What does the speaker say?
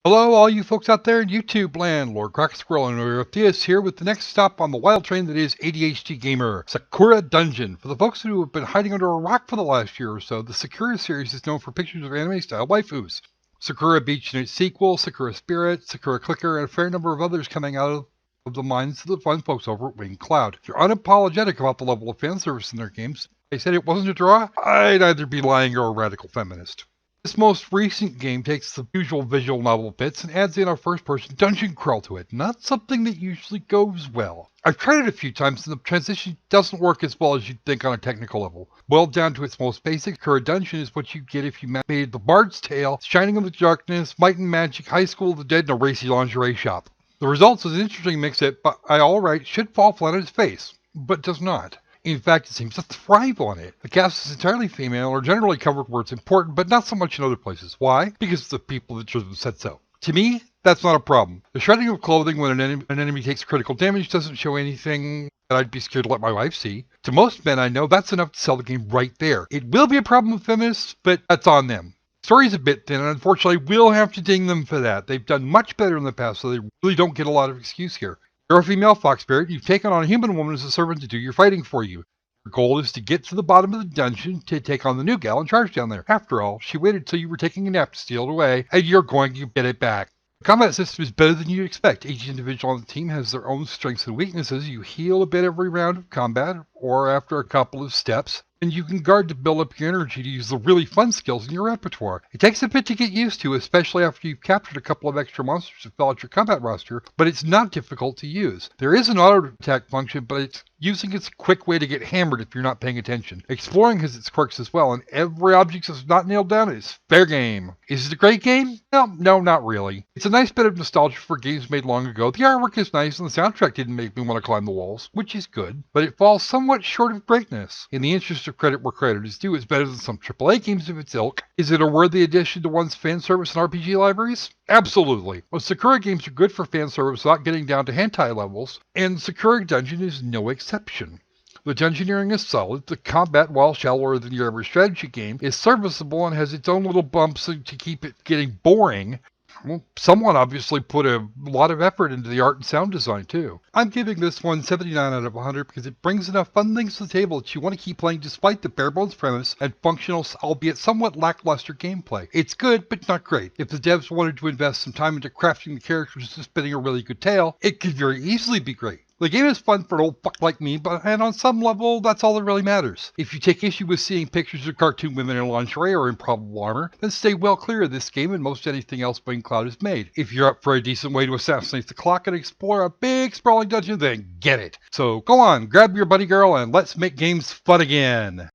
Hello, all you folks out there in YouTube land. Lord Croc Squirrel and Orpheus here with the next stop on the wild train that is ADHD Gamer, Sakura Dungeon. For the folks who have been hiding under a rock for the last year or so, the Sakura series is known for pictures of anime-style waifus. Sakura Beach and its sequel, Sakura Spirit, Sakura Clicker, and a fair number of others coming out of the minds of the fun folks over at Winged Cloud. They're unapologetic about the level of fan service in their games. They said it wasn't a draw. I'd either be lying or a radical feminist. This most recent game takes the usual visual novel bits and adds in a first-person dungeon crawl to it, not something that usually goes well. I've tried it a few times and the transition doesn't work as well as you'd think on a technical level. Boiled down to its most basic, Sakura Dungeon is what you get if you made the Bard's Tale, Shining in the Darkness, Might and Magic, High School of the Dead, and a racy lingerie shop. The results is an interesting mix that, by all rights, should fall flat on its face, but does not. In fact, it seems to thrive on it. The cast is entirely female or generally covered where it's important, but not so much in other places. Why? Because the people that chose them said so. To me, that's not a problem. The shredding of clothing when an enemy takes critical damage doesn't show anything that I'd be scared to let my wife see. To most men I know, that's enough to sell the game right there. It will be a problem with feminists, but that's on them. The story's a bit thin, and unfortunately we'll have to ding them for that. They've done much better in the past, so they really don't get a lot of excuse here. You're a female fox spirit. You've taken on a human woman as a servant to do your fighting for you. Your goal is to get to the bottom of the dungeon to take on the new gal in charge down there. After all, she waited till you were taking a nap to steal it away, and you're going to get it back. The combat system is better than you'd expect. Each individual on the team has their own strengths and weaknesses. You heal a bit every round of combat, or after a couple of steps, and you can guard to build up your energy to use the really fun skills in your repertoire. It takes a bit to get used to, especially after you've captured a couple of extra monsters to fill out your combat roster, but it's not difficult to use. There is an auto attack function, but it's using its quick way to get hammered if you're not paying attention. Exploring has its quirks as well, and every object that's not nailed down is fair game. Is it a great game? No, not really. It's a nice bit of nostalgia for games made long ago. The artwork is nice, and the soundtrack didn't make me want to climb the walls, which is good, but it falls somewhat short of greatness. In the interest of credit where credit is due, it's better than some AAA games of its ilk. Is it a worthy addition to one's fan service and RPG libraries? Absolutely. Well, Sakura games are good for fan service without getting down to hentai levels, and Sakura Dungeon is no exception. The Dungeoneering is solid. The combat, while shallower than your average strategy game, is serviceable and has its own little bumps to keep it getting boring. Well, someone obviously put a lot of effort into the art and sound design too. I'm giving this one 79 out of 100 because it brings enough fun things to the table that you want to keep playing despite the bare bones premise and functional, albeit somewhat lackluster gameplay. It's good, but not great. If the devs wanted to invest some time into crafting the characters and spinning a really good tale, it could very easily be great. The game is fun for an old fuck like me, and on some level, that's all that really matters. If you take issue with seeing pictures of cartoon women in lingerie or improbable armor, then stay well clear of this game and most anything else Winged Cloud has made. If you're up for a decent way to assassinate the clock and explore a big sprawling dungeon, then get it. So go on, grab your buddy girl and let's make games fun again.